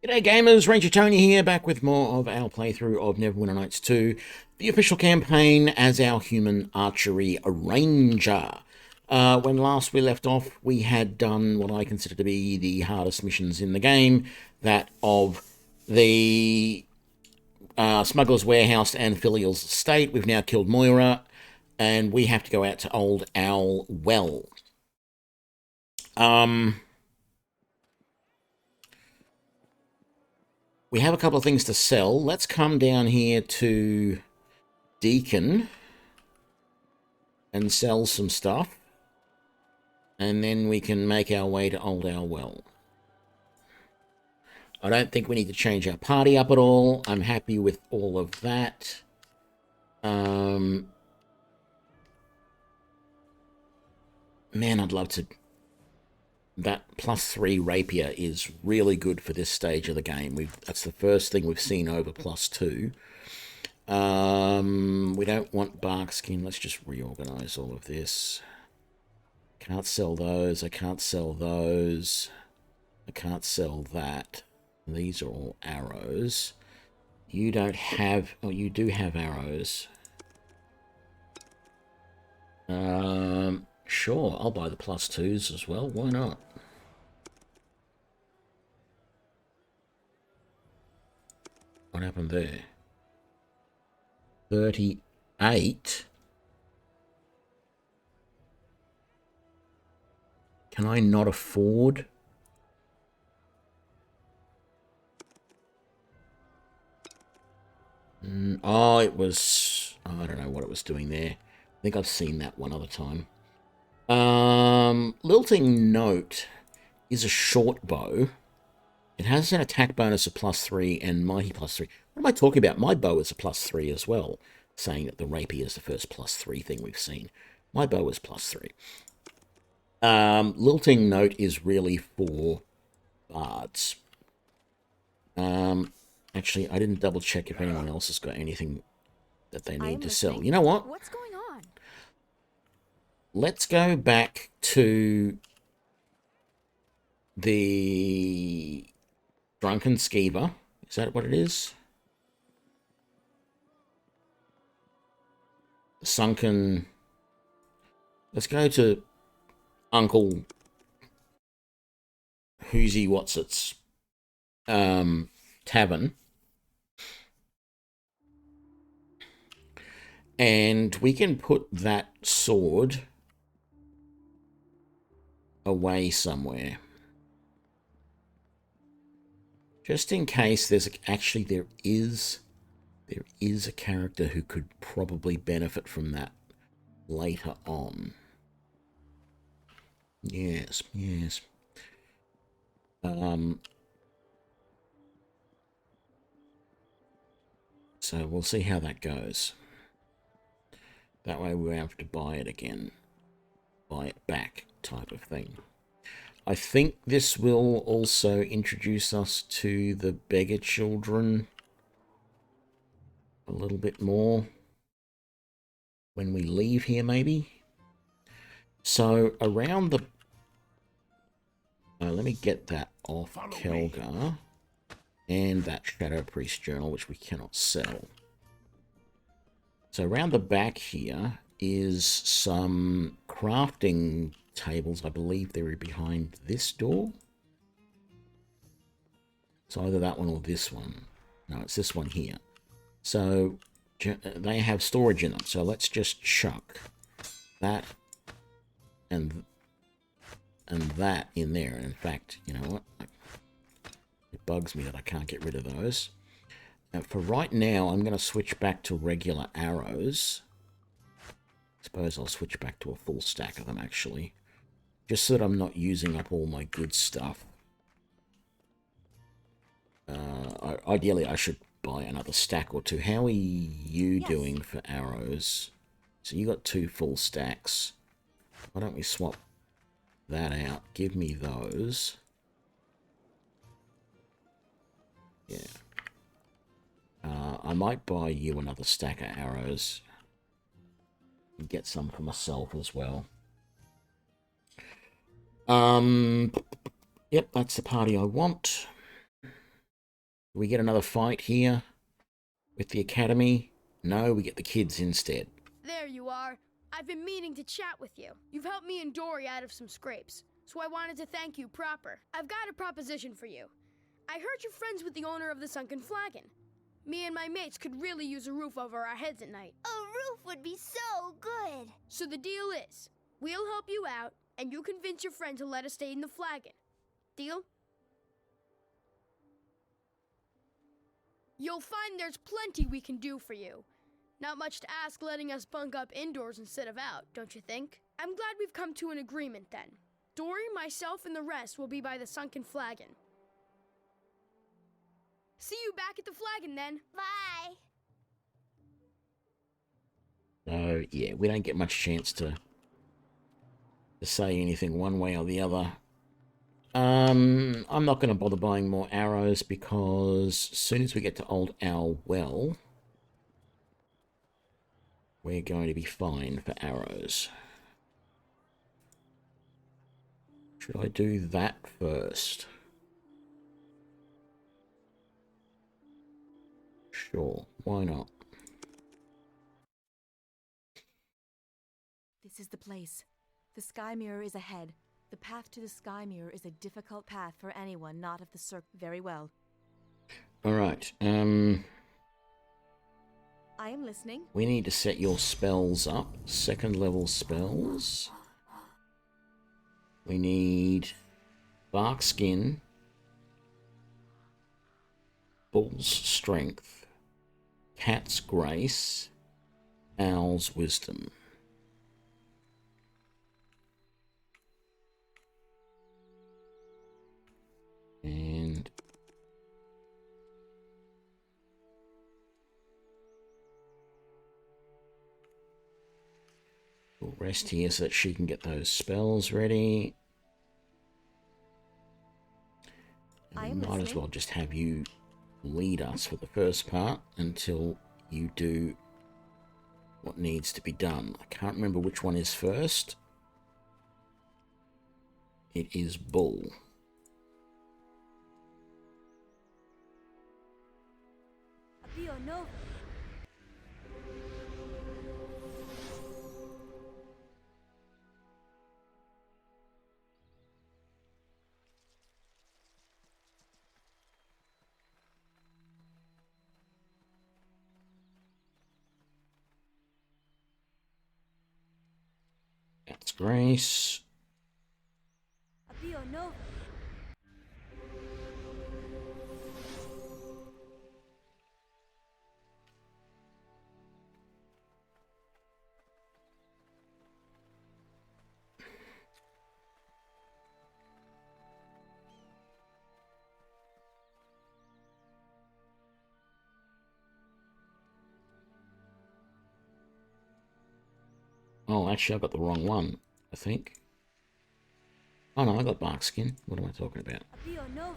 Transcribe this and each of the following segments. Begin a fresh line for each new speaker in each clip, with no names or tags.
G'day gamers, Ranger Tony here, back with more of our playthrough of Neverwinter Nights 2, the official campaign as our human archery ranger. When last we left off, we had done what I consider to be the hardest missions in the game, that of the Smuggler's Warehouse and Filial's Estate. We've now killed Moira, and we have to go out to Old Owl Well. We have a couple of things to sell. Let's come down here to Deacon and sell some stuff. And then we can make our way to Old Owl Well. I don't think we need to change our party up at all. I'm happy with all of that. Man, I'd love to... That +3 rapier is really good for this stage of the game. That's the first thing we've seen over +2. We don't want bark skin. Let's just reorganize all of this. Can't sell those. I can't sell those. I can't sell that. These are all arrows. You don't have... Oh, you do have arrows. Sure, I'll buy the +2s as well. Why not? What happened there? 38. Can I not afford? Oh, it was... Oh, I don't know what it was doing there. I think I've seen that one other time. Lilting Note is a short bow. It has an attack bonus of +3 and mighty +3. What am I talking about? My bow is a +3 as well, saying that the rapier is the first +3 thing we've seen. My bow is +3. Lilting Note is really for bards. Actually, I didn't double check if anyone else has got anything that they need to sell. You know what?
What's going on?
Let's go back to the Drunken Skeever. Is that what it is? The Sunken... Let's go to Uncle Whoozy Whatsits tavern. And we can put that sword away somewhere. Just in case there is a character who could probably benefit from that later on. Yes. So we'll see how that goes. That way we won't have to buy it again. Buy it back type of thing. I think this will also introduce us to the beggar children a little bit more when we leave here, maybe. So around the... let me get that off Kelgar. And that Shadow Priest Journal, which we cannot sell. So around the back here is some crafting tables. I believe they're behind this door. It's either that one or this one. No, it's this one here. So they have storage in them. So let's just chuck that and that in there. And in fact, you know what? It bugs me that I can't get rid of those. Now, for right now, I'm going to switch back to regular arrows. Suppose I'll switch back to a full stack of them, actually. Just so that I'm not using up all my good stuff. Ideally, I should buy another stack or two. How are you doing for arrows? So you got 2 full stacks. Why don't we swap that out? Give me those. Yeah. I might buy you another stack of arrows. And get some for myself as well. Yep, that's the party I want. Do we get another fight here with the academy? No, we get the kids instead.
There you are. I've been meaning to chat with you. You've helped me and Dory out of some scrapes, so I wanted to thank you proper. I've got a proposition for you. I heard you're friends with the owner of the Sunken Flagon. Me and my mates could really use a roof over our heads at night.
A roof would be so good.
So the deal is, we'll help you out, and you convince your friend to let us stay in the Flagon. Deal? You'll find there's plenty we can do for you. Not much to ask letting us bunk up indoors instead of out, don't you think? I'm glad we've come to an agreement then. Dory, myself, and the rest will be by the Sunken Flagon. See you back at the Flagon then.
Bye.
So, yeah, we don't get much chance to say anything one way or the other. I'm not going to bother buying more arrows because as soon as we get to Old Owl Well, we're going to be fine for arrows. Should I do that first? Sure, why not?
This is the place. The Sky Mirror is ahead. The path to the Sky Mirror is a difficult path for anyone not of the circle. Very well.
Alright,
I am listening.
we need to set your spells up. Second level spells. We need Bark Skin, Bull's Strength, Cat's Grace, Owl's Wisdom. And we'll rest here so that she can get those spells ready. And we might as well just have you lead us for the first part until you do what needs to be done. I can't remember which one is first. It is Bull.
No.
That's Grace.
No.
Oh, actually, I got the wrong one, I think. Oh no, I got Bark Skin. What am I talking about?
No.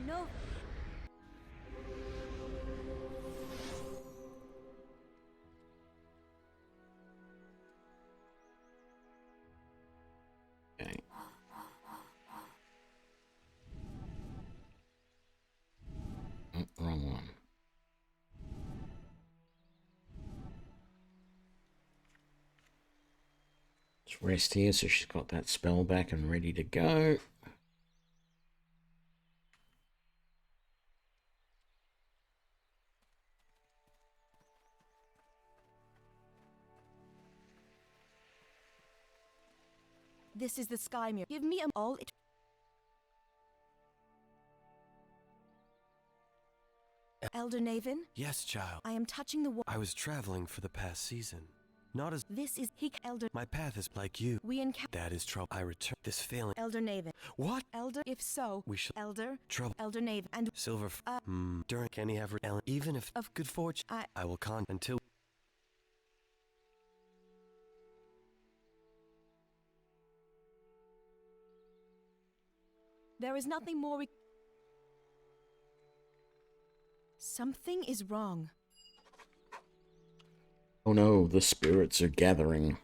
No.
Okay. Oh, wrong one. Let's rest here so she's got that spell back and ready to go.
This is the Sky Mirror. Give me all it. Elder Naven?
Yes, child.
I am touching the wall.
I was traveling for the past season. Not as
This is he Elder.
my path is like you.
We encounter
That is trouble. I return this feeling.
Elder Naven.
What?
Elder, if so,
We shall
Elder,
trouble.
Elder Naven, and
Silver. During can he have Ellen? Even if
Of-
good fortune, I will con until.
there is nothing more we. Something is wrong.
Oh no, the spirits are gathering.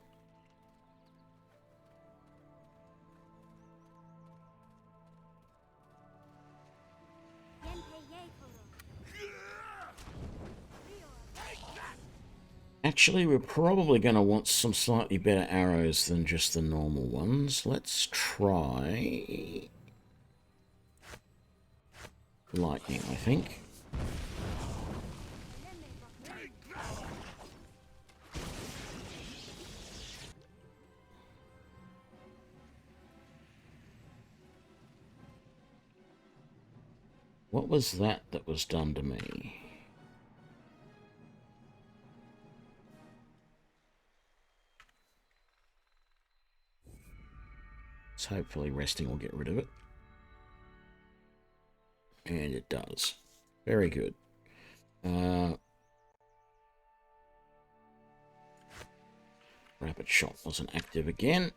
Actually, we're probably going to want some slightly better arrows than just the normal ones. Let's try lightning, I think. What was that was done to me? So hopefully resting will get rid of it. And it does. Very good. Rapid shot wasn't active again.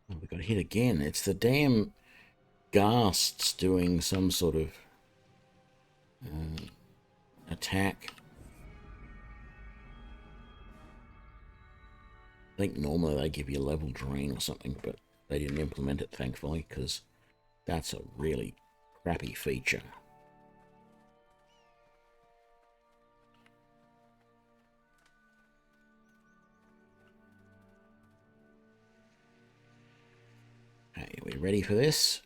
Oh, we got hit again. It's the damn ghasts doing some sort of attack. I think normally they give you level drain or something, but they didn't implement it, thankfully, because that's a really crappy feature. Okay, are we ready for this?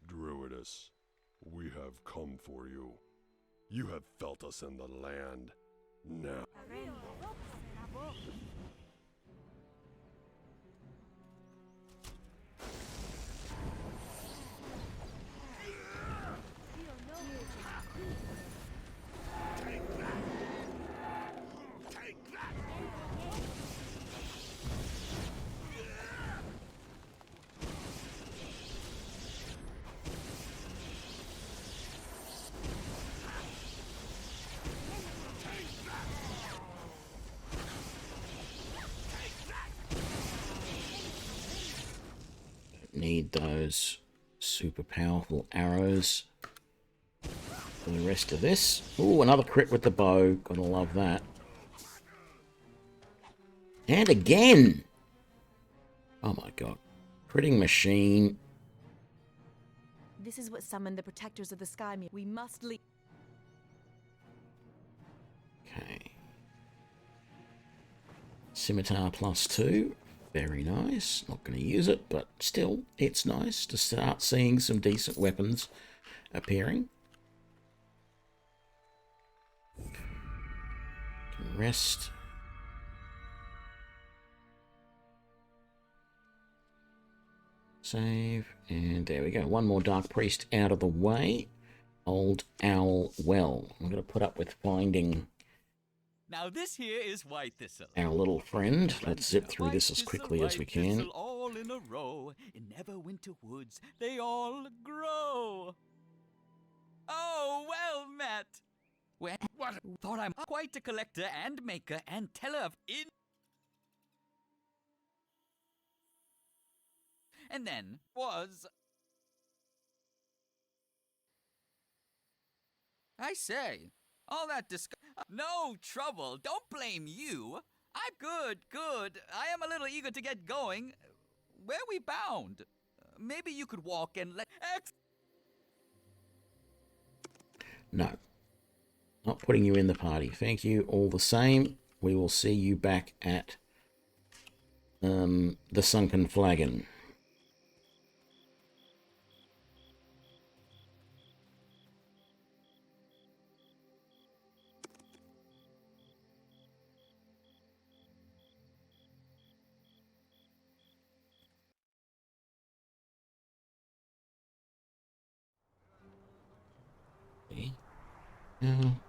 Druidus, we have come for you. You have felt us in the land. Now.
Need those super powerful arrows for the rest of this. Ooh, another crit with the bow. Gotta love that. And again! Oh my god. Critting machine.
This is what summoned the protectors of the Sky Mirror. We must leave.
Okay. Scimitar +2. Very nice. Not going to use it, but still, it's nice to start seeing some decent weapons appearing. Can rest. Save. And there we go. One more Dark Priest out of the way. Old Owl Well. I'm going to put up with finding
Now this here is white thistle.
our little friend. Let's zip through
White
this as
thistle,
quickly as we
white
can.
thistle, all in a row. In Neverwinter woods, they all grow. Oh, well met. Well, what? Thought I'm quite a collector and maker and teller of in. And then was. I say, all that no trouble. Don't blame you. I'm good, good. I am a little eager to get going. Where we bound? Maybe you could walk and let.
No. Not putting you in the party. Thank you all the same. We will see you back at the Sunken Flagon.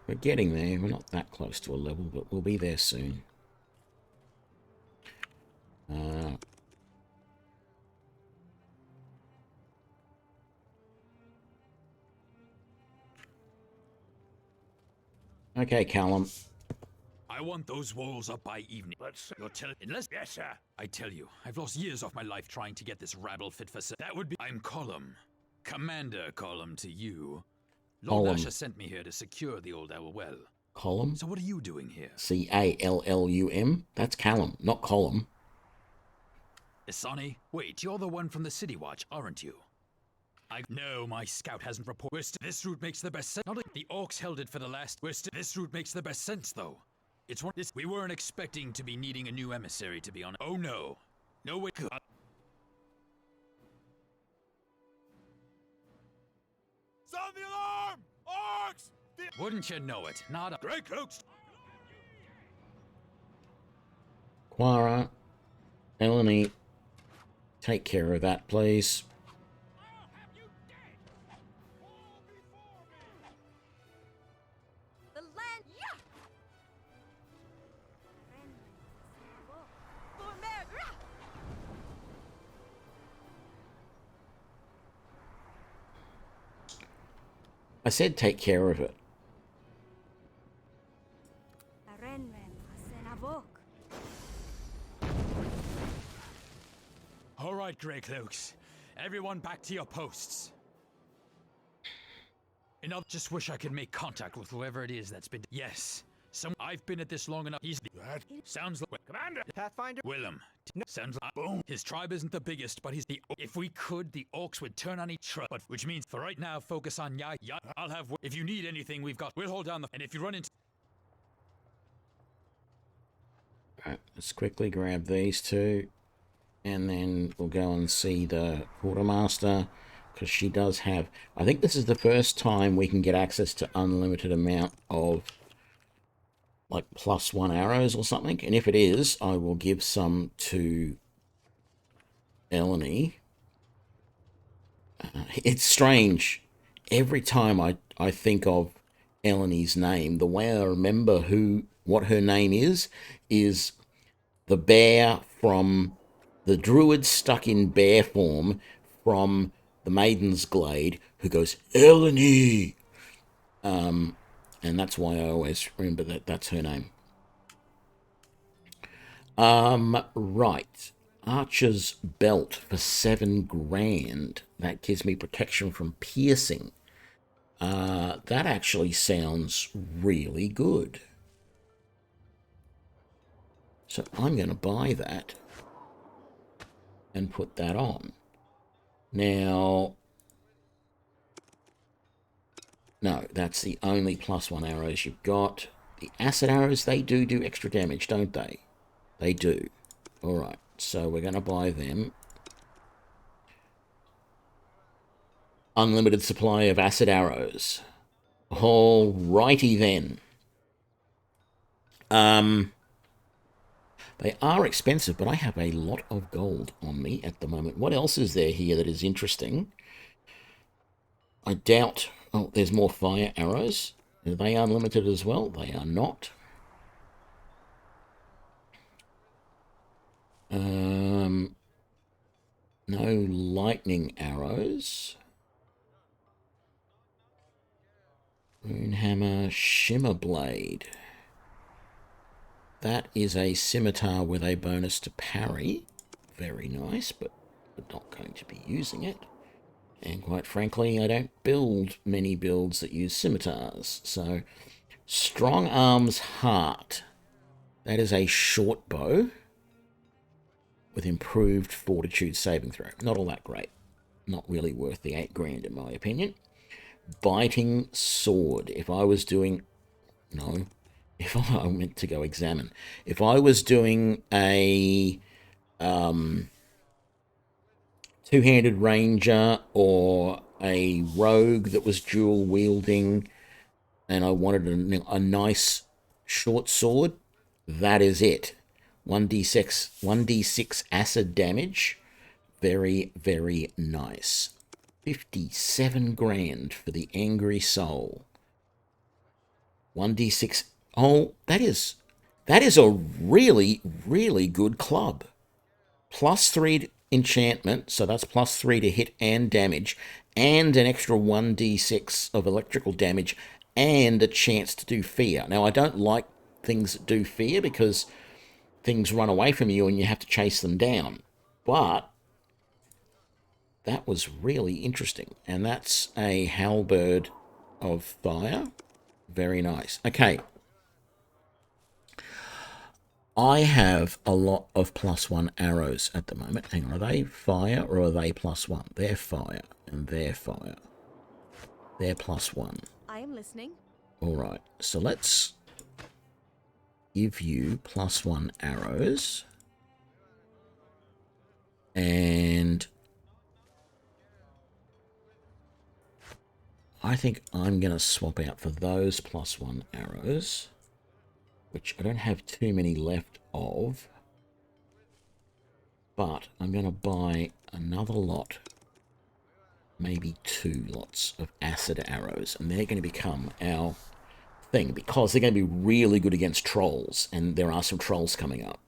We're getting there. We're not that close to a level, but we'll be there soon. Okay, Callum.
I want those walls up by evening. You're telling unless yes, sir. I tell you, I've lost years of my life trying to get this rabble fit for that would be I'm Column. Commander Column to you. Lord
Column.
Asher sent me here to secure the old Owl Well.
Column?
So what are you doing here?
Callum. That's Callum, not Column.
Isani? Wait, you're the one from the City Watch, aren't you? No, my scout hasn't reported. This route makes the best sense. Not the Orcs held it for the last. This route makes the best sense, though. It's one. We weren't expecting to be needing a new emissary, to be honest. Oh no, no way. Sound the alarm! Orcs! Wouldn't you know it? Not a Grey Cloaks.
Quara, Eleni, take care of that, please.
The land.
I said take care of it.
All right, Grey Cloaks. Everyone back to your posts. And I just wish I could make contact with whoever it is that's been. Yes. I've been at this long enough. That sounds like Commander Pathfinder Willem. Sounds like boom. His tribe isn't the biggest, but he's the. If we could, the Orcs would turn on each other. But which means for right now, focus on Ya. I'll have. If you need anything, we've got. We'll hold down the. And if you run into.
Alright, let's quickly grab these two. And then we'll go and see the quartermaster, because she does have. I think this is the first time we can get access to unlimited amount of like +1 arrows or something. And if it is, I will give some to Eleni. It's strange. Every time I think of Eleni's name, the way I remember what her name is the bear from the druid stuck in bear form from the Maiden's Glade who goes, Eleni! And that's why I always remember that's her name. Right. Archer's belt for 7 grand. That gives me protection from piercing. That actually sounds really good. So I'm going to buy that and put that on. Now, no, that's the only +1 arrows you've got. The acid arrows, they do extra damage, don't they? They do. Alright, so we're going to buy them. Unlimited supply of acid arrows. Alrighty then. They are expensive, but I have a lot of gold on me at the moment. What else is there here that is interesting? I doubt... Oh, there's more fire arrows. Are they unlimited as well? They are not. No lightning arrows. Runehammer, Shimmer Blade. That is a scimitar with a bonus to parry. Very nice, but we're not going to be using it. And quite frankly, I don't build many builds that use scimitars. So, Strong Arm's Heart. That is a short bow with improved fortitude saving throw. Not all that great. Not really worth the 8 grand in my opinion. Biting Sword. If I was doing... No. If I meant to go examine. If I was doing a two-handed ranger or a rogue that was dual wielding, and I wanted a nice short sword, that is it. 1d6 acid damage. Very, very nice. 57 grand for the Angry Soul. 1d6. Oh, that is a really, really good club. +3 enchantment, so that's +3 to hit and damage, and an extra 1d6 of electrical damage, and a chance to do fear. Now, I don't like things that do fear because things run away from you and you have to chase them down. But that was really interesting. And that's a halberd of fire. Very nice. Okay. I have a lot of +1 arrows at the moment. Hang on, are they fire or are they +1? They're fire and they're fire. They're +1.
I am listening.
All right, so let's give you +1 arrows. And I think I'm going to swap out for those +1 arrows, which I don't have too many left of. But I'm going to buy another lot, maybe 2 lots of acid arrows, and they're going to become our thing because they're going to be really good against trolls, and there are some trolls coming up.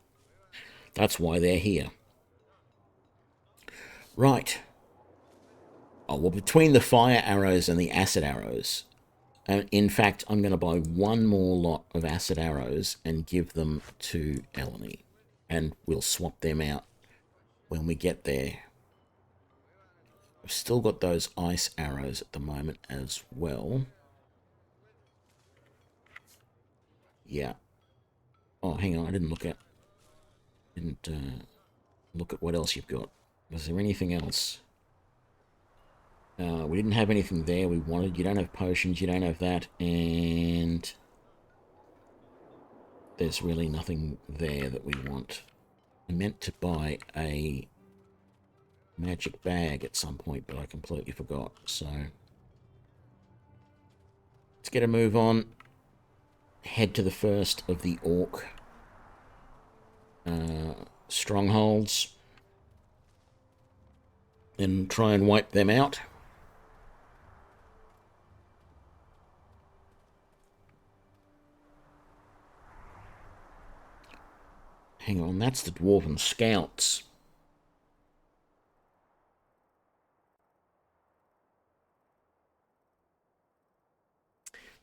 That's why they're here. Right. Oh, well, between the fire arrows and the acid arrows, in fact, I'm going to buy 1 more lot of acid arrows and give them to Eleni, and we'll swap them out when we get there. I've still got those ice arrows at the moment as well. Yeah. Oh, hang on, I didn't look at what else you've got. Was there anything else? We didn't have anything there we wanted. You don't have potions, you don't have that, and there's really nothing there that we want. I meant to buy a magic bag at some point, but I completely forgot. So let's get a move on. Head to the first of the orc strongholds and try and wipe them out. Hang on, that's the Dwarven Scouts.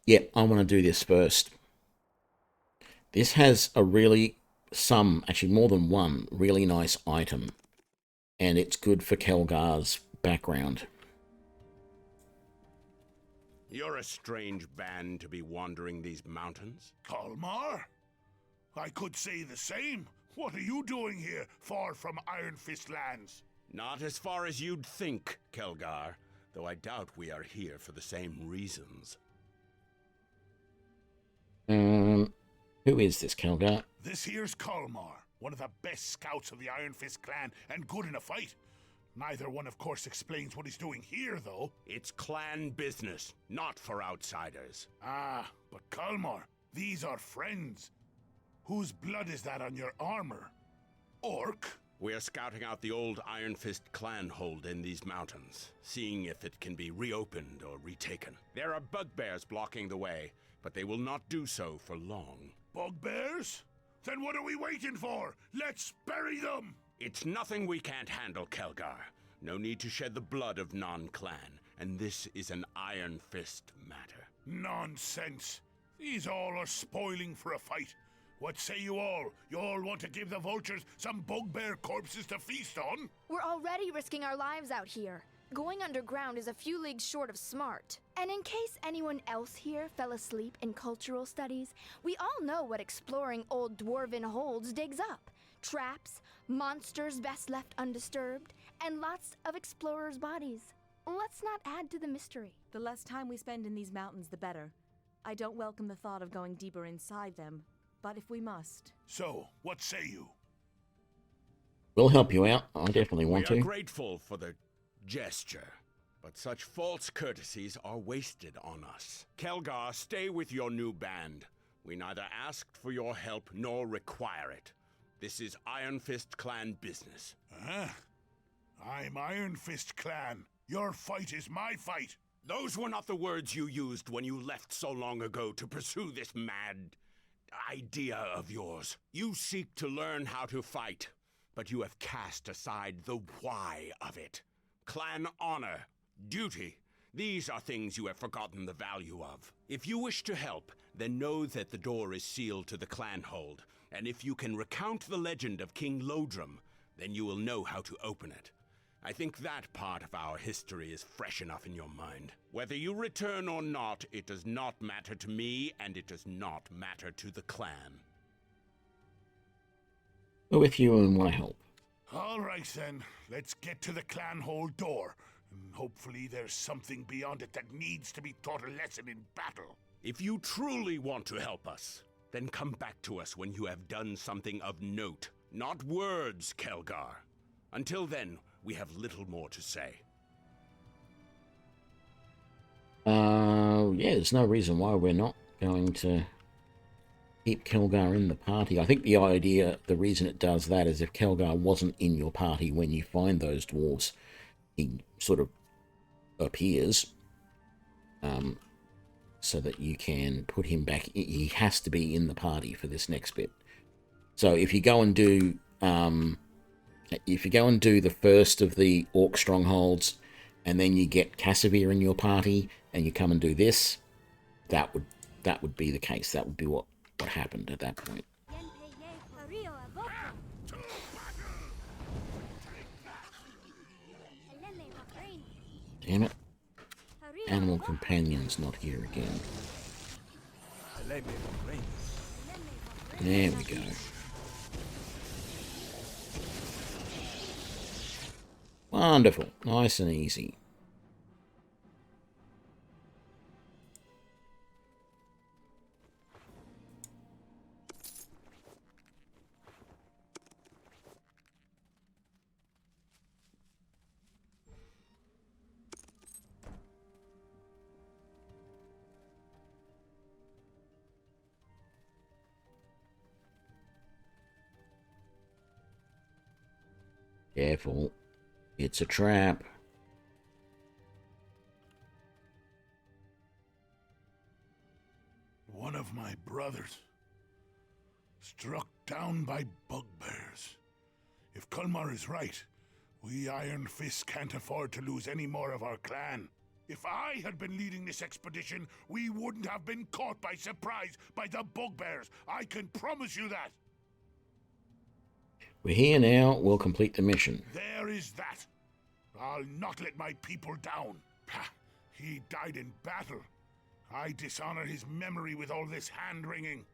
Yep, I want to do this first. This has a actually more than one really nice item. And it's good for Kelgar's background.
You're a strange band to be wandering these mountains.
Kalmar? I could say the same. What are you doing here, far from Iron Fist lands?
Not as far as you'd think, Kelgar, though I doubt we are here for the same reasons.
Who is this, Kelgar?
This here's Kalmar, one of the best scouts of the Iron Fist clan, and good in a fight. Neither one, of course, explains what he's doing here, though.
It's clan business, not for outsiders.
Ah, but Kalmar, these are friends. Whose blood is that on your armor? Orc?
We're scouting out the old Iron Fist clan hold in these mountains, seeing if it can be reopened or retaken. There are bugbears blocking the way, but they will not do so for long.
Bugbears? Then what are we waiting for? Let's bury them!
It's nothing we can't handle, Kelgar. No need to shed the blood of non-clan, and this is an Iron Fist matter.
Nonsense. These all are spoiling for a fight. What say you all? You all want to give the vultures some bugbear corpses to feast on?
We're already risking our lives out here. Going underground is a few leagues short of smart. And in case anyone else here fell asleep in cultural studies, we all know what exploring old dwarven holds digs up. Traps, monsters best left undisturbed, and lots of explorers' bodies. Let's not add to the mystery.
The less time we spend in these mountains, the better. I don't welcome the thought of going deeper inside them, but if we must...
So, what say you?
We'll help you out. I definitely want
We are
to.
grateful for the gesture, but such false courtesies are wasted on us. Kelgar, stay with your new band. We neither asked for your help nor require it. This is Iron Fist Clan business.
Huh? I'm Iron Fist Clan. Your fight is my fight.
Those were not the words you used when you left so long ago to pursue this mad idea of yours. You seek to learn how to fight, but you have cast aside the why of it. Clan honor, duty, these are things you have forgotten the value of. If you wish to help, then know that the door is sealed to the clan hold, and if you can recount the legend of King Lodrum, then you will know how to open it. I think that part of our history is fresh enough in your mind. Whether you return or not, it does not matter to me, and it does not matter to the clan.
We're with you and want to help.
All right, then. Let's get to the clan hall door. And hopefully there's something beyond it that needs to be taught a lesson in battle.
If you truly want to help us, then come back to us when you have done something of note. Not words, Kelgar. Until then, we have little more to say.
Yeah, there's no reason why we're not going to keep Kelgar in the party. I think the reason it does that is if Kelgar wasn't in your party when you find those dwarves, he sort of appears, so that you can put him back. He has to be in the party for this next bit. So if you go and do the first of the orc strongholds, and then you get Cassavir in your party, and you come and do this, that would be the case. That would be what happened at that point. Damn it. Animal companion's not here again. There we go. Wonderful. Nice and easy. Careful. It's a trap.
One of my brothers, struck down by bugbears. If Kulmar is right, we Iron Fists can't afford to lose any more of our clan. If I had been leading this expedition, we wouldn't have been caught by surprise by the bugbears. I can promise you that.
We're here now. We'll complete the mission.
There is that. I'll not let my people down. Ha! He died in battle. I dishonor his memory with all this hand-wringing.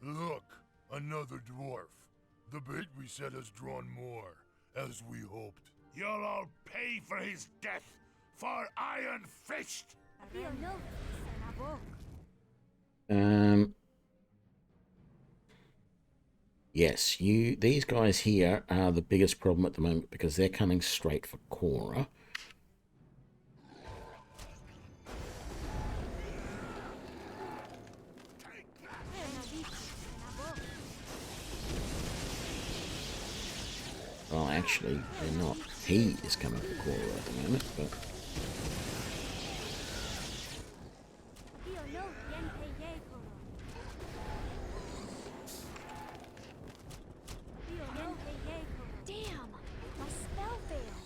Look, another dwarf. The bait we set has drawn more, as we hoped.
You'll all pay for his death, for Iron Fist!
Yes, these guys here are the biggest problem at the moment because they're coming straight for Cora. Well, actually, they're not. He is coming for Cora at the moment, but...
Damn! My spell failed!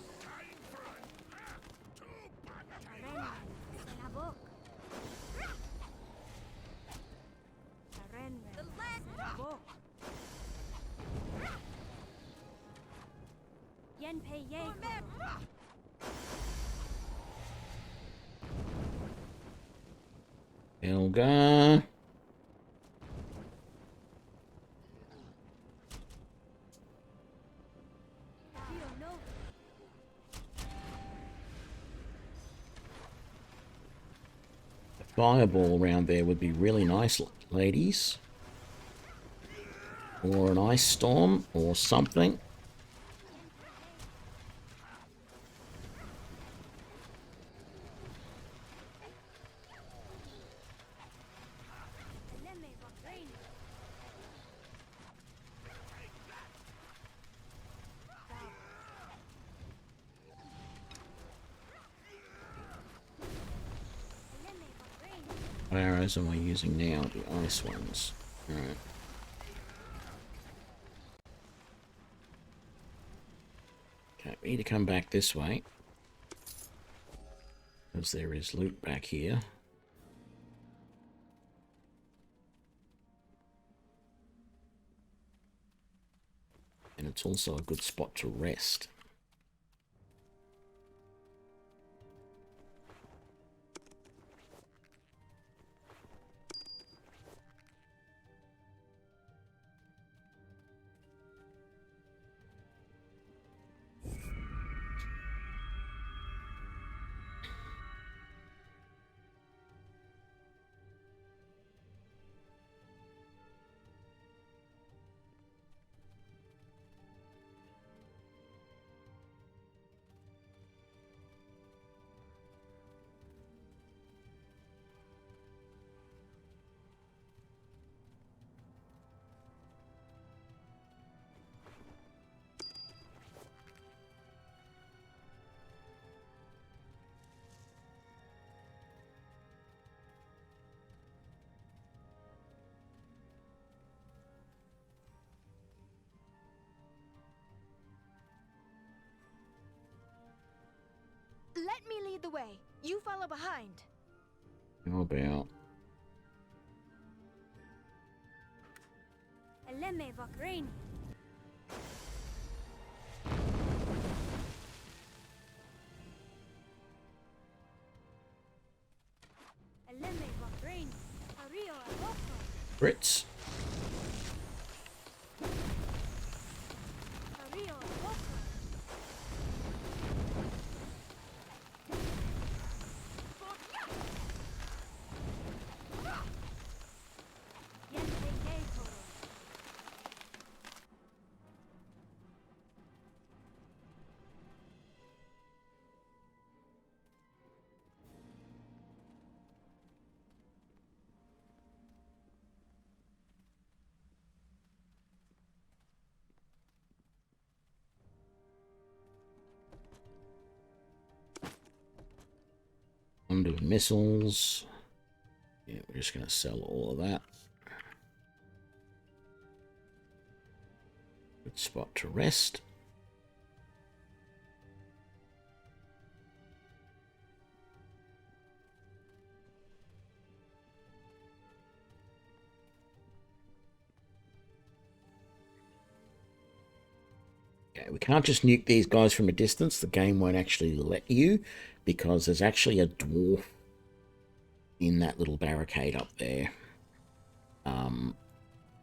Elgar. fireball around there would be really nice, ladies. Or an ice storm or something. What arrows am I using now? The ice ones. Alright. Okay, we need to come back this way. Because there is loot back here. And it's also a good spot to rest.
Let me lead the way. You follow behind.
How about? Brits. I'm doing missiles. Yeah, we're just going to sell all of that. Good spot to rest. Okay, we can't just nuke these guys from a distance. The game won't actually let you, because there's actually a dwarf in that little barricade up there.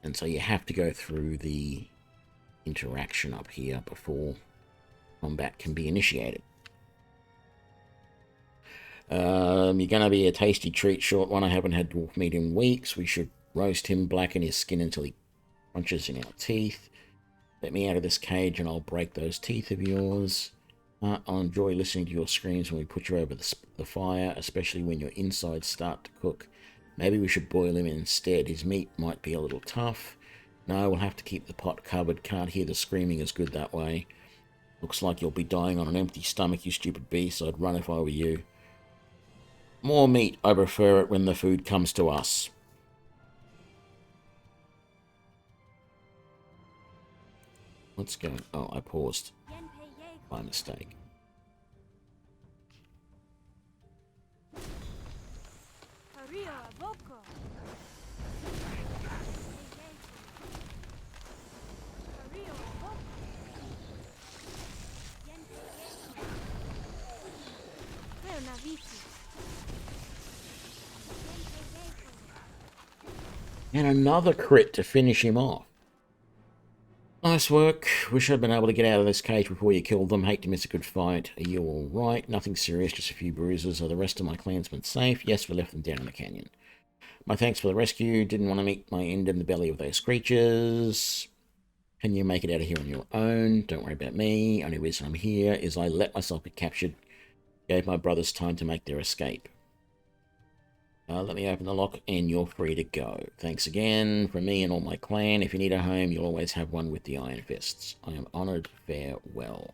And so you have to go through the interaction up here before combat can be initiated. You're going to be a tasty treat, short one. I haven't had dwarf meat in weeks. We should roast him, blacken his skin until he crunches in our teeth. Let me out of this cage and I'll break those teeth of yours. I'll enjoy listening to your screams when we put you over the fire, especially when your insides start to cook. Maybe we should boil him instead. His meat might be a little tough. No, we'll have to keep the pot covered. Can't hear the screaming as good that way. Looks like you'll be dying on an empty stomach, you stupid beast. I'd run if I were you. More meat. I prefer it when the food comes to us. Let's go. Oh, I paused by mistake. And another crit to finish him off. Nice work. Wish I'd been able to get out of this cage before you killed them. Hate to miss a good fight. Are you alright? Nothing serious, just a few bruises. Are the rest of my clansmen safe? Yes, we left them down in the canyon. My thanks for the rescue. Didn't want to meet my end in the belly of those creatures. Can you make it out of here on your own? Don't worry about me. Only reason I'm here is I let myself get captured. Gave my brothers time to make their escape. Let me open the lock and you're free to go. Thanks again from me and all my clan. If you need a home, you'll always have one with the Iron Fists. I am honoured. Farewell.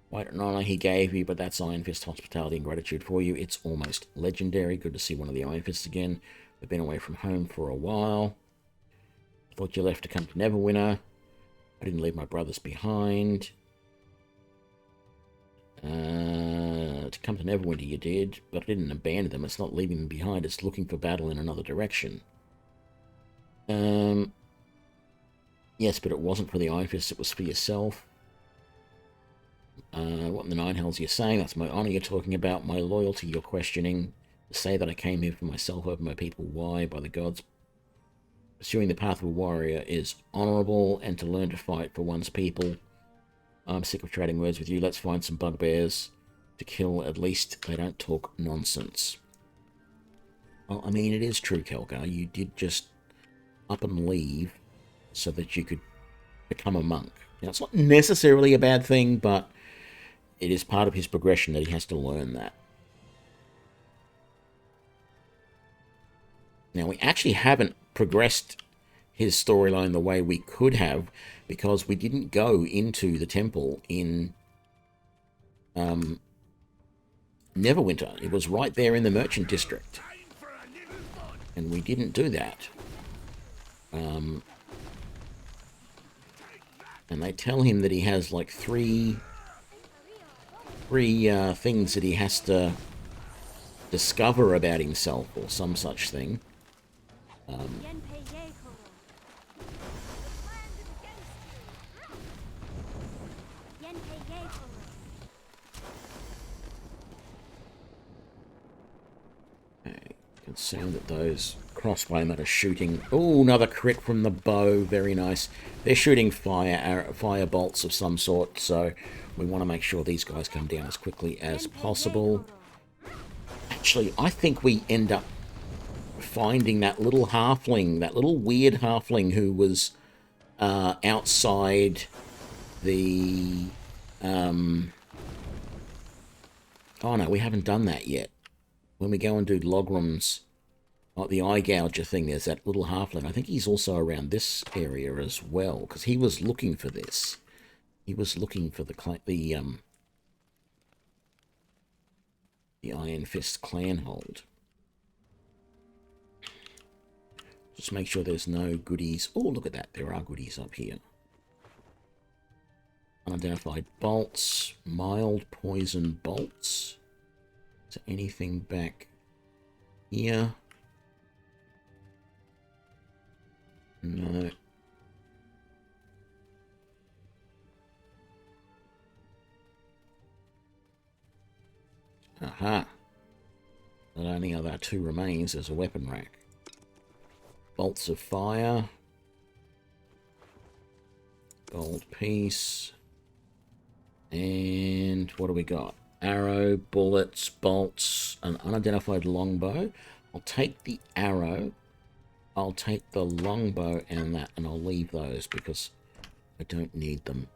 Quite an honour he gave you, but that's Iron Fist hospitality and gratitude for you. It's almost legendary. Good to see one of the Iron Fists again. We've been away from home for a while. I thought you left to come to Neverwinter. I didn't leave my brothers behind. To come to Neverwinter you did, but I didn't abandon them. It's not leaving them behind, it's looking for battle in another direction. Yes, but it wasn't for the Iron Fist, it was for yourself. What in the nine hells are you saying? That's my honour you're talking about, my loyalty you're questioning. To say that I came here for myself over my people, why? By the gods. Pursuing the path of a warrior is honourable, and to learn to fight for one's people. I'm sick of trading words with you. Let's find some bugbears to kill. At least they don't talk nonsense. Well, I mean, it is true, Kelgar. You did just up and leave so that you could become a monk. Now, it's not necessarily a bad thing, but it is part of his progression that he has to learn that. Now, we actually haven't progressed his storyline the way we could have, because we didn't go into the temple in Neverwinter. It was right there in the merchant district, and we didn't do that. And they tell him that he has like three things that he has to discover about himself, or some such thing. Concerned that those crossbowmen are shooting. Oh, another crit from the bow. Very nice. They're shooting fire bolts of some sort, so we want to make sure these guys come down as quickly as possible. Actually, I think we end up finding that little halfling, that little weird halfling who was outside the... Oh no, we haven't done that yet. When we go and do Logram's, like the eye gouger thing, there's that little halfling. I think he's also around this area as well, because he was looking for this. He was looking for the Iron Fist clan hold. Just make sure there's no goodies. Oh, look at that. There are goodies up here. Unidentified bolts. Mild poison bolts. Is there anything back here? No. Aha. Not only are there two remains, there's a weapon rack. Bolts of fire. Gold piece. And what do we got? Arrow, bullets, bolts, an unidentified longbow. I'll take the arrow. I'll take the longbow and that, and I'll leave those because I don't need them.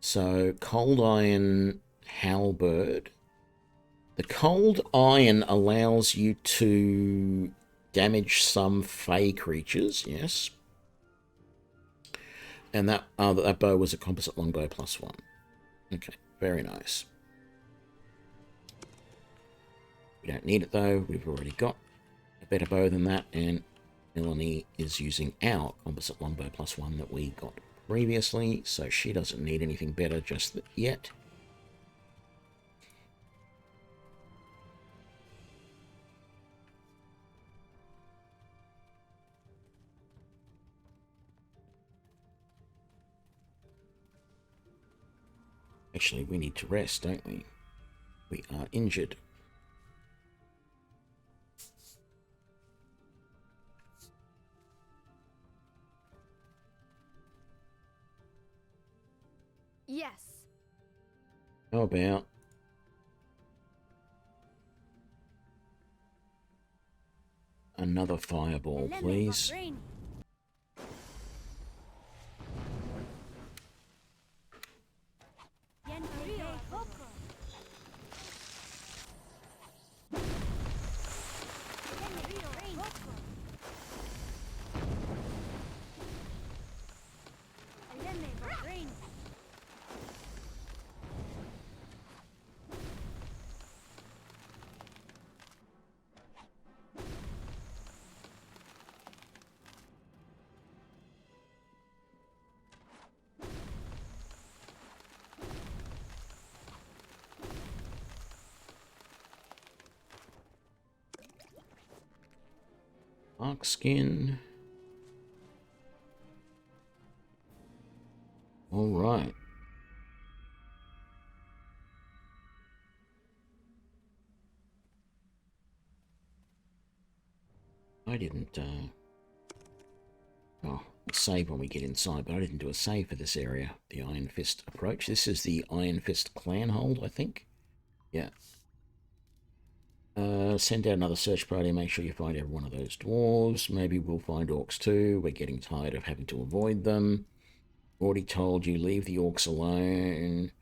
So, cold iron halberd. The cold iron allows you to damage some fey creatures, yes. And that bow was a composite longbow +1. Okay, very nice. We don't need it though, we've already got a better bow than that, and Melanie is using our composite longbow +1 that we got previously, so she doesn't need anything better just yet. Actually, we need to rest, don't we? We are injured.
Yes.
How about another fireball, please? Dark skin. All right. I didn't, oh, save when we get inside, but I didn't do a save for this area, the Iron Fist approach. This is the Iron Fist clan hold, I think. Yeah. Send out another search party, make sure you find every one of those dwarves. Maybe we'll find orcs too. We're getting tired of having to avoid them. Already told you, leave the orcs alone.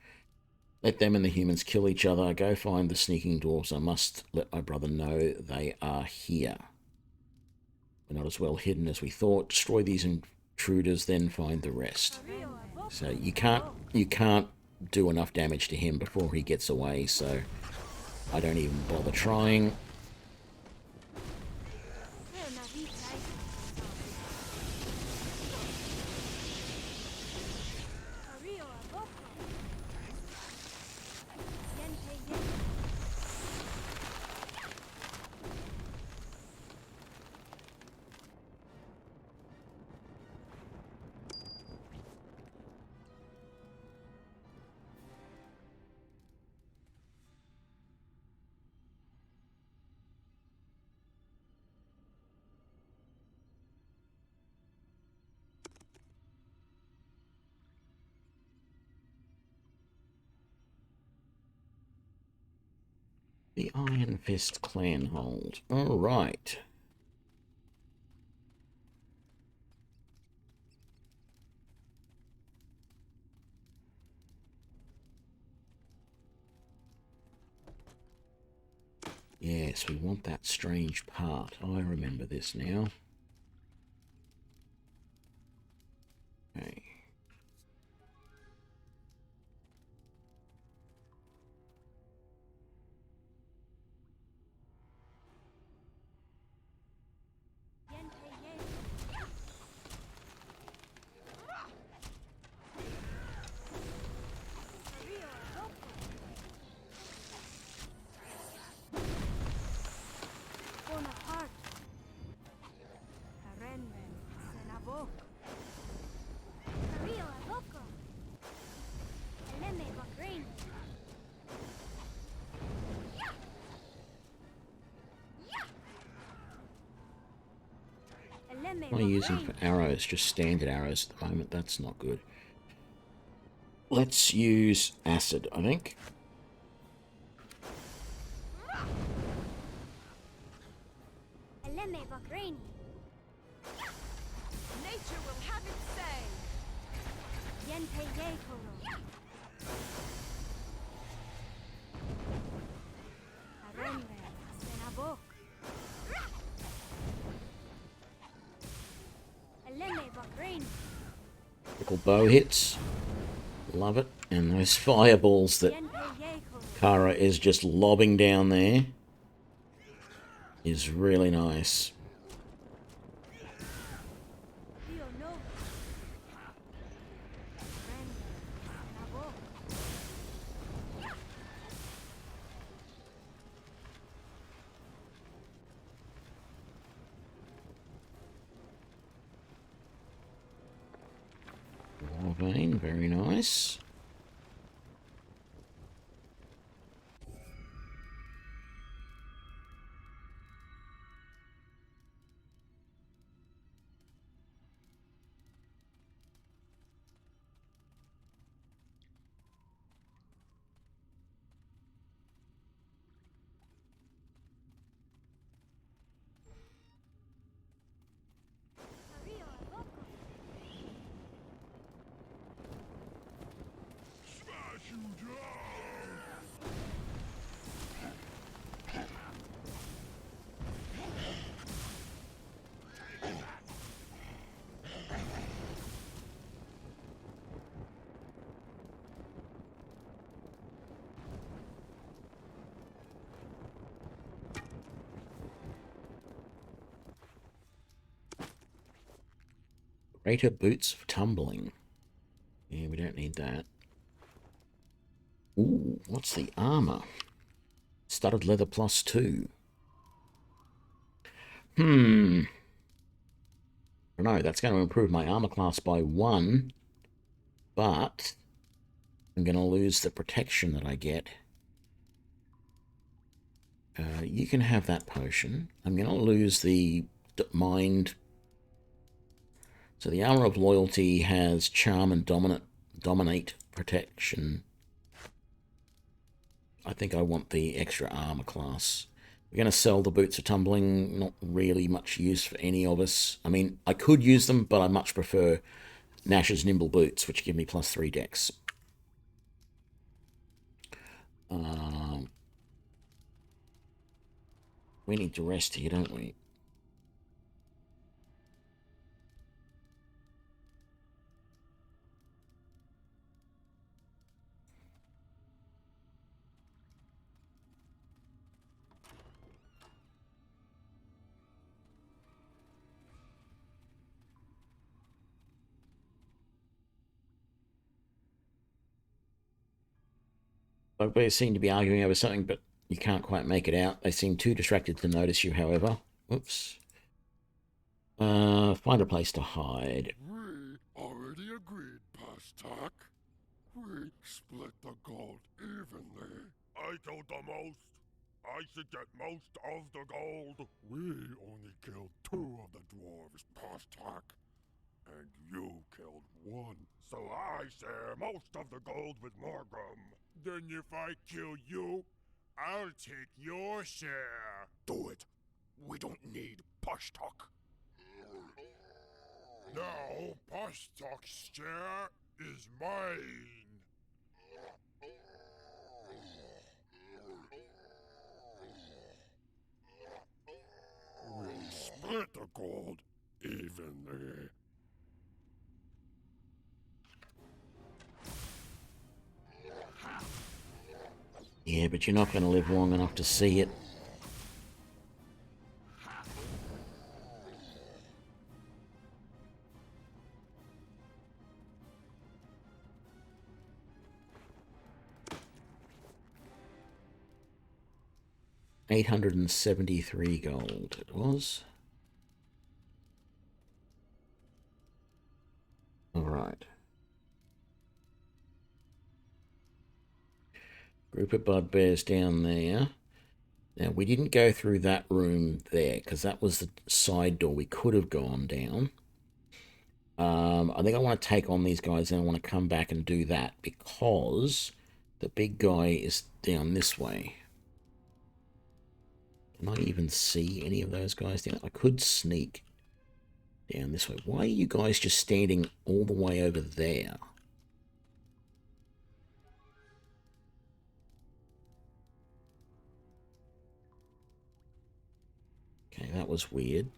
Let them and the humans kill each other. Go find the sneaking dwarves. I must let my brother know they are here. We're not as well hidden as we thought. Destroy these intruders, then find the rest. So you can't do enough damage to him before he gets away, so I don't even bother trying. The Iron Fist clan hold. All right. Yes, we want that strange part. I remember this now. Okay. What am I using for arrows? Just standard arrows at the moment. That's not good. Let's use acid, I think.
Nature will have its say.
Critical bow hits. Love it. And those fireballs that Kara is just lobbing down there is really nice. Vein, very nice. Greater boots for tumbling. Yeah, we don't need that. Ooh, what's the armor? Studded leather +2. I don't know, that's going to improve my armor class by 1, but I'm going to lose the protection that I get. You can have that potion. I'm going to lose the mind. So the armor of loyalty has charm and dominate protection. I think I want the extra armor class. We're going to sell the boots of tumbling. Not really much use for any of us. I mean, I could use them, but I much prefer Nash's nimble boots, which give me +3 dex. We need to rest here, don't we? Bugbears seem to be arguing over something, but you can't quite make it out. They seem too distracted to notice you, however. Oops. Find a place to hide.
We already agreed, Pastak. We split the gold evenly. I killed the most. I should get most of the gold. We only killed 2 of the dwarves, Pastak. And you killed 1. So I share most of the gold with Morgum. Then if I kill you, I'll take your share. Do it. We don't need Pastak. Now, Pastak's share is mine. We split the gold evenly.
Yeah, but you're not going to live long enough to see it. $873 gold it was. All right. Group of bugbears down there. Now, we didn't go through that room there, because that was the side door we could have gone down. I think I want to take on these guys, and I want to come back and do that, because the big guy is down this way. Can I even see any of those guys down? I could sneak down this way. Why are you guys just standing all the way over there? Okay, that was weird.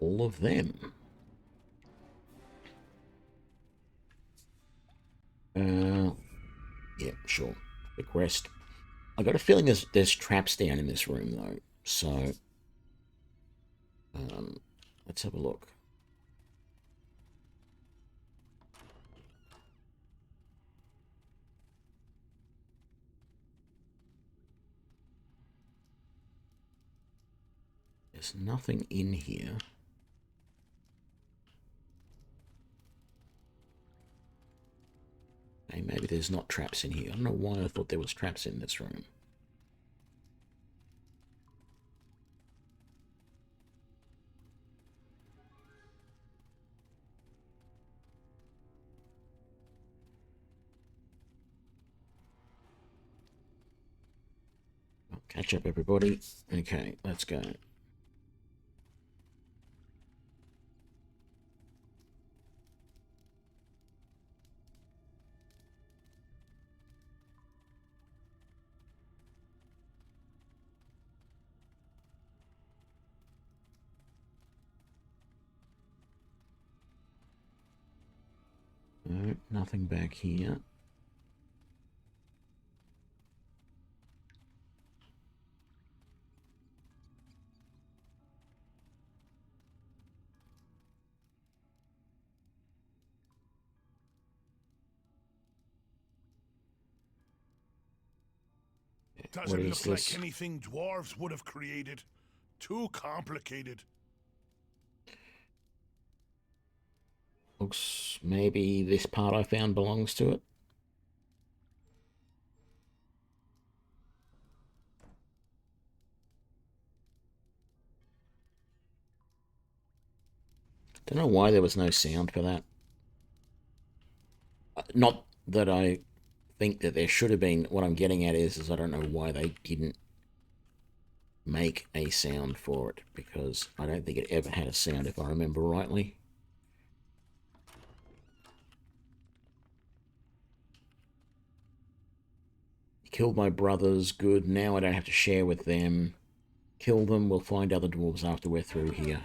All of them. Yeah, sure. Quick rest. I got a feeling there's traps down in this room though, so let's have a look. There's nothing in here. Okay, maybe there's not traps in here. I don't know why I thought there was traps in this room. Catch up, everybody. Okay, let's go. No, nothing back here.
Doesn't
is
look
this?
like anything dwarves would have created. Too complicated.
Looks maybe this part I found belongs to it. Don't know why there was no sound for that. Not that I think that there should have been. What I'm getting at is I don't know why they didn't make a sound for it, because I don't think it ever had a sound if I remember rightly. Killed my brothers, good. Now I don't have to share with them. Kill them, we'll find other dwarves after we're through here.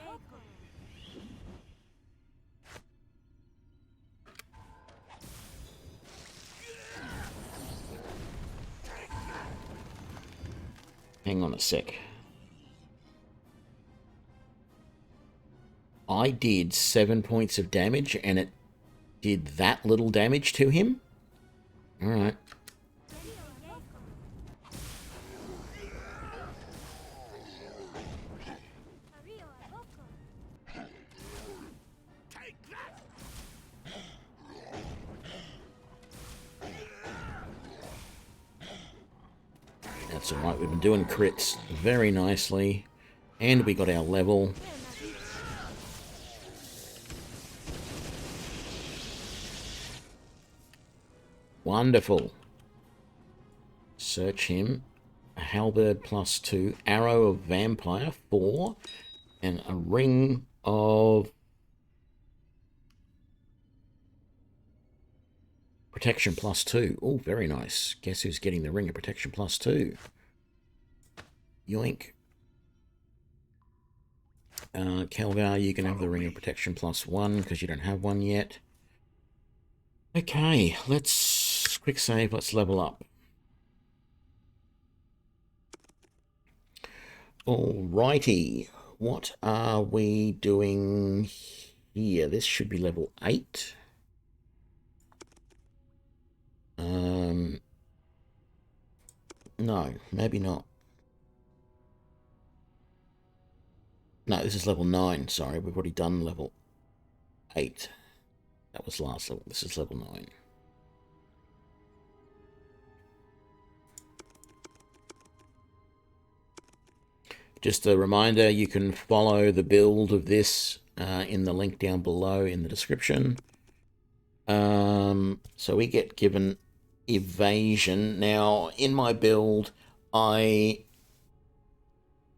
Hang on a sec. I did 7 points of damage and it did that little damage to him? Alright. That's alright, we've been doing crits very nicely. And we got our level. Wonderful. Search him. A halberd +2. Arrow of vampire 4. And a ring of protection +2. Oh, very nice. Guess who's getting the ring of protection +2? Yoink. Kelgar, you can have the ring of protection +1 because you don't have one yet. Okay, let's quick save. Let's level up. Alrighty, what are we doing here? This should be level 8. No, maybe not. No, this is level 9. Sorry, we've already done level 8. That was last level. This is level 9. Just a reminder, you can follow the build of this in the link down below in the description. So we get given evasion. Now, in my build, I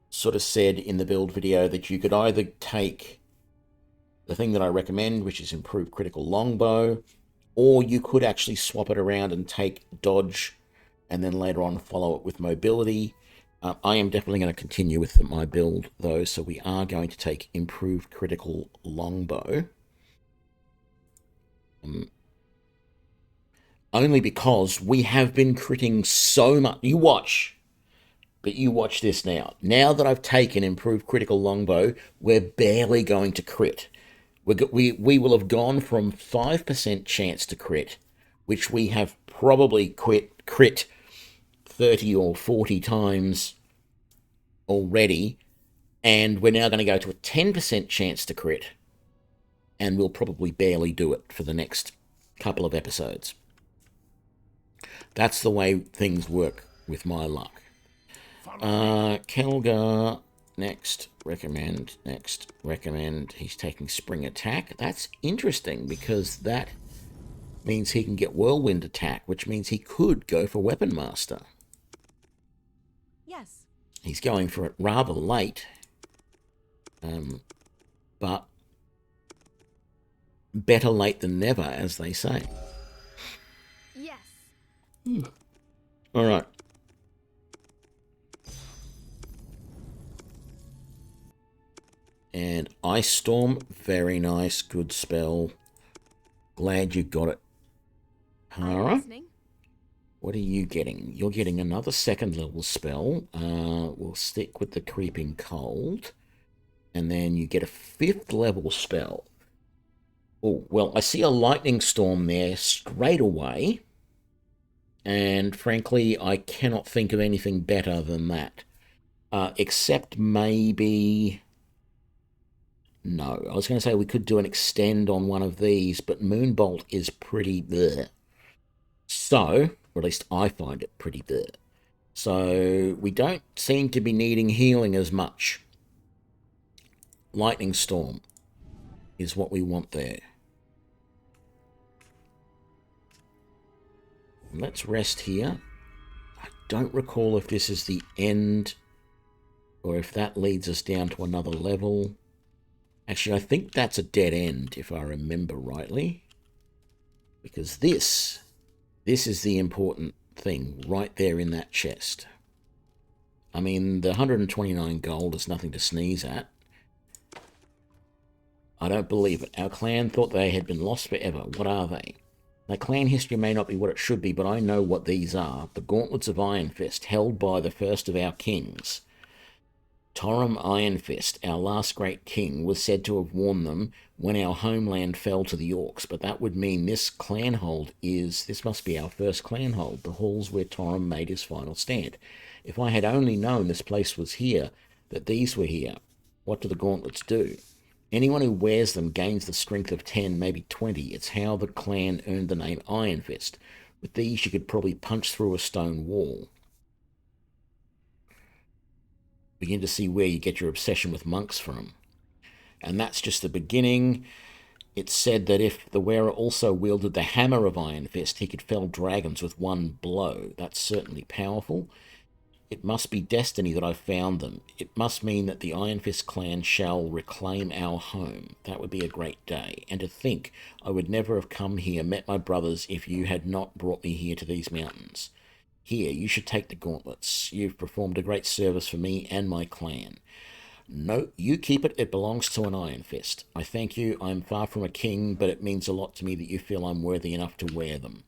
sort of said in the build video that you could either take the thing that I recommend, which is improved critical longbow, or you could actually swap it around and take dodge and then later on follow it with mobility. I am definitely going to continue with my build though, so we are going to take improved critical longbow. Only because we have been critting so much. You watch. But you watch this now. Now that I've taken improved critical longbow, we're barely going to crit. We will have gone from 5% chance to crit, which we have probably crit 30 or 40 times already, and we're now going to go to a 10% chance to crit, and we'll probably barely do it for the next couple of episodes. That's the way things work with my luck. Kelgar, next, recommend. He's taking spring attack. That's interesting because that means he can get whirlwind attack, which means he could go for weapon master.
Yes.
He's going for it rather late, but better late than never, as they say.
Yes.
All right. And Ice Storm, very nice, good spell. Glad you got it Tara,
listening.
what are you getting? You're getting another second level spell. We'll stick with the Creeping Cold. And then you get a 5th level spell. Oh, well, I see a lightning storm there straight away. And frankly, I cannot think of anything better than that. Except maybe... No, I was going to say we could do an extend on one of these, but Moonbolt is pretty bleh. So, or at least I find it pretty bleh. So, we don't seem to be needing healing as much. Lightning Storm is what we want there. Let's rest here. I don't recall if this is the end or if that leads us down to another level. Actually, I think that's a dead end, if I remember rightly. Because this is the important thing right there in that chest. I mean, the 129 gold is nothing to sneeze at. I don't believe it. Our clan thought they had been lost forever. What are they? My clan history may not be what it should be, but I know what these are. The Gauntlets of Ironfist, held by the first of our kings. Torrum Ironfist, our last great king, was said to have worn them when our homeland fell to the Orcs, but that would mean this clanhold this must be our first clanhold, the halls where Torrum made his final stand. If I had only known this place was here, that these were here, what do the gauntlets do? Anyone who wears them gains the strength of 10, maybe 20. It's how the clan earned the name Iron Fist. With these, you could probably punch through a stone wall. Begin to see where you get your obsession with monks from. And that's just the beginning. It's said that if the wearer also wielded the hammer of Iron Fist, he could fell dragons with one blow. That's certainly powerful. It must be destiny that I found them. It must mean that the Iron Fist clan shall reclaim our home. That would be a great day. And to think I would never have come here, met my brothers, if you had not brought me here to these mountains. Here, you should take the gauntlets. You've performed a great service for me and my clan. No, you keep it. It belongs to an Iron Fist. I thank you. I'm far from a king, but it means a lot to me that you feel I'm worthy enough to wear them.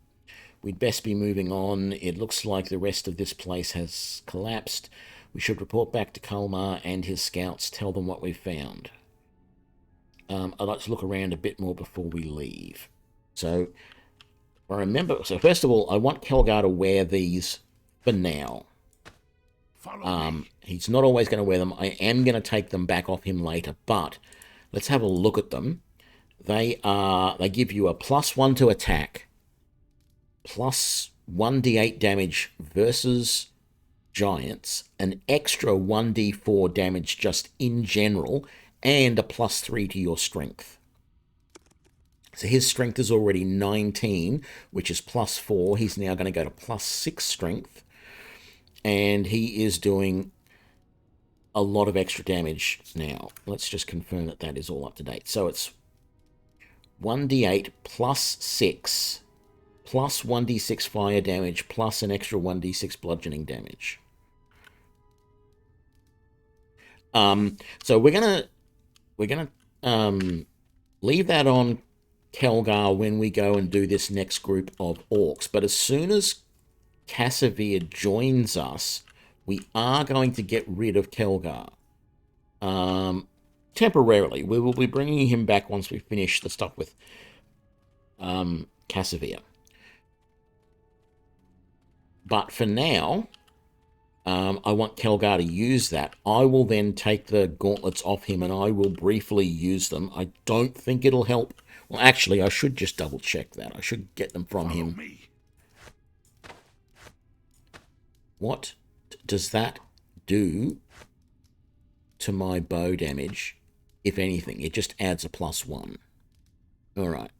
We'd best be moving on. It looks like the rest of this place has collapsed. We should report back to Kalmar and his scouts, tell them what we've found. I'd like to look around a bit more before we leave. So, I remember... So, first of all, I want Kelgar to wear these for now. He's not always going to wear them. I am going to take them back off him later, but let's have a look at them. They give you a +1 to attack, plus 1d8 damage versus giants, an extra 1d4 damage just in general, and a +3 to your strength. So his strength is already 19, which is +4. He's now going to go to +6 strength, and he is doing a lot of extra damage now. Let's just confirm that that is all up to date. So it's 1d8 +6... plus 1d6 fire damage, plus an extra 1d6 bludgeoning damage. So we're gonna leave that on Kelgar when we go and do this next group of orcs. But as soon as Cassavir joins us, we are going to get rid of Kelgar. Temporarily. We will be bringing him back once we finish the stuff with Cassavir. But for now, I want Kelgar to use that. I will then take the gauntlets off him and I will briefly use them. I don't think it'll help. Well, actually, I should just double check that. I should get them from him. What does that do to my bow damage? If anything, it just adds a +1. All right.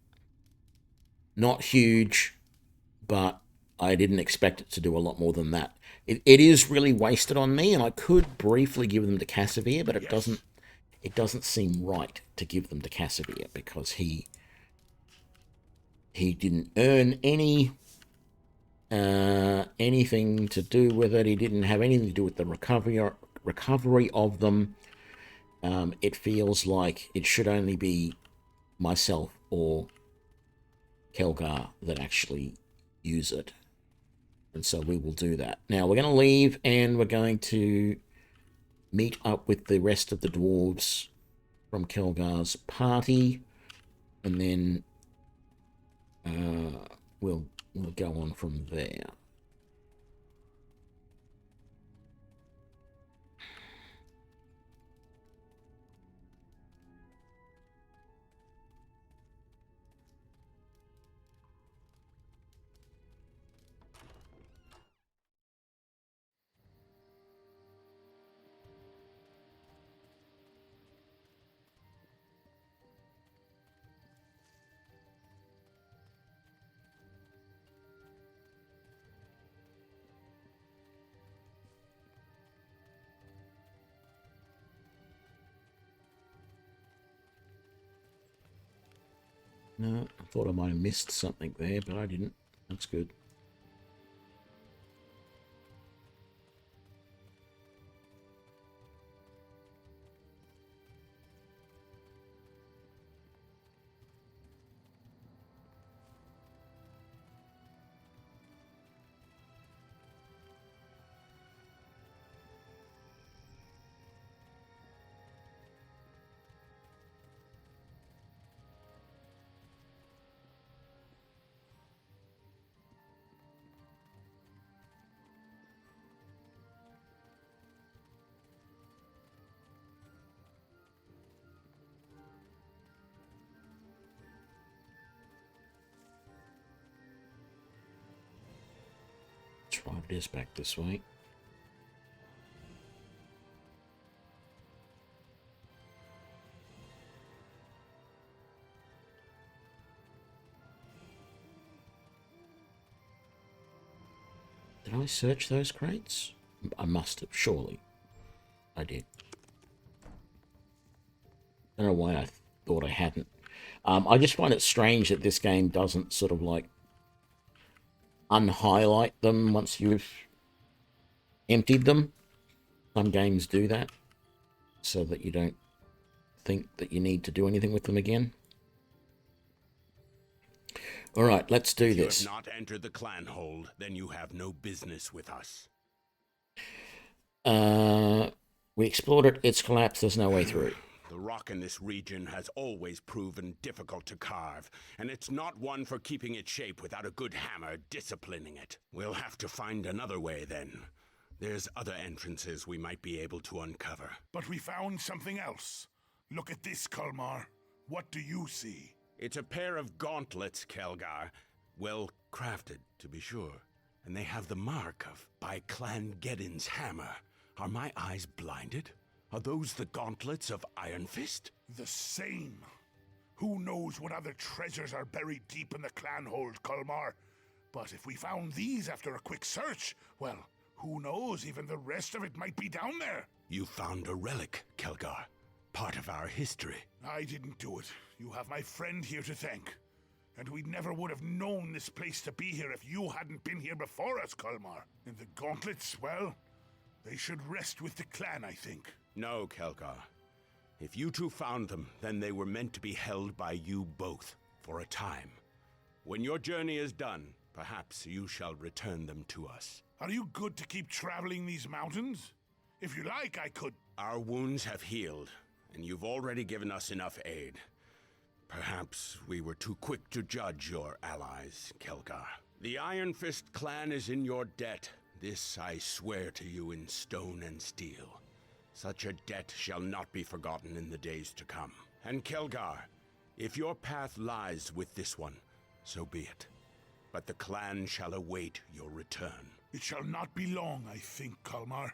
Not huge, but I didn't expect it to do a lot more than that. It is really wasted on me, and I could briefly give them to Cassavir, but it doesn't seem right to give them to Cassavir because he didn't earn anything to do with it. He didn't have anything to do with the recovery of them. It feels like it should only be myself or Kelgar that actually use it. And so we will do that. Now we're going to leave and we're going to meet up with the rest of the dwarves from Kelgar's party. And then we'll go on from there. No, I thought I might have missed something there, but I didn't. That's good. Drive this back this way. Did I search those crates? I must have, surely. I did. I don't know why I thought I hadn't. I just find it strange that this game doesn't sort of like unhighlight them once you've emptied them. Some games do that so that you don't think that you need to do anything with them again. All right, let's do this.
If you have not entered the clan hold, then you have no business with us.
We explored it. It's collapsed. There's no way through.
The rock in this region has always proven difficult to carve, and it's not one for keeping its shape without a good hammer disciplining it. We'll have to find another way then. There's other entrances we might be able to uncover.
But we found something else. Look at this, Kalmar. What do you see?
It's a pair of gauntlets, Kelgar. Well crafted, to be sure. And they have the mark of by Clan Geddon's hammer. Are my eyes blinded? Are those the gauntlets of Iron Fist?
The same. Who knows what other treasures are buried deep in the clan hold, Kalmar? But if we found these after a quick search, well, who knows, even the rest of it might be down there.
You found a relic, Kelgar. Part of our history.
I didn't do it. You have my friend here to thank. And we never would have known this place to be here if you hadn't been here before us, Kalmar. And the gauntlets, well, they should rest with the clan, I think.
No, Kelgar. If you two found them, then they were meant to be held by you both, for a time. When your journey is done, perhaps you shall return them to us.
Are you good to keep traveling these mountains? If you like, I could...
Our wounds have healed, and you've already given us enough aid. Perhaps we were too quick to judge your allies, Kelgar. The Iron Fist clan is in your debt. This I swear to you in stone and steel. Such a debt shall not be forgotten in the days to come. And Kelgar, if your path lies with this one, so be it. But the clan shall await your return.
It shall not be long, I think, Kalmar.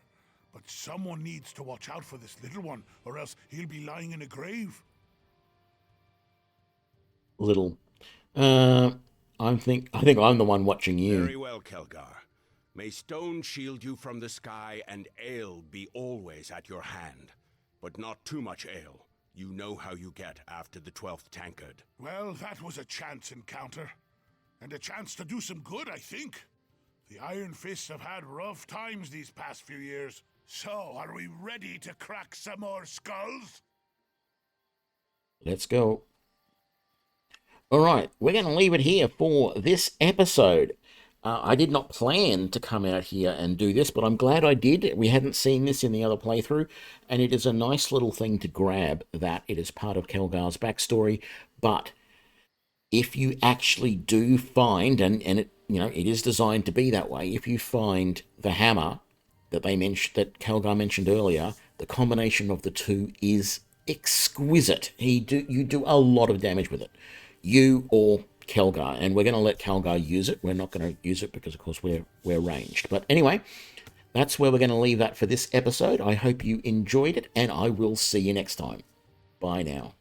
But someone needs to watch out for this little one, or else he'll be lying in a grave.
Little. I think I'm the one watching you.
Very well, Kelgar. May stone shield you from the sky, and ale be always at your hand. But not too much ale. You know how you get after the 12th tankard.
Well, that was a chance encounter. And a chance to do some good, I think. The Iron Fists have had rough times these past few years. So, are we ready to crack some more skulls?
Let's go. All right, we're going to leave it here for this episode. I did not plan to come out here and do this, but I'm glad I did. We hadn't seen this in the other playthrough, and it is a nice little thing to grab that it is part of Kelgar's backstory. But if you actually do find, and it, you know, it is designed to be that way, if you find the hammer that that Kelgar mentioned earlier, the combination of the two is exquisite. You do a lot of damage with it. You or Kelgar, and we're going to let Kelgar use it. We're not going to use it because, of course, we're ranged. But anyway, that's where we're going to leave that for this episode. I hope you enjoyed it, and I will see you next time. Bye now.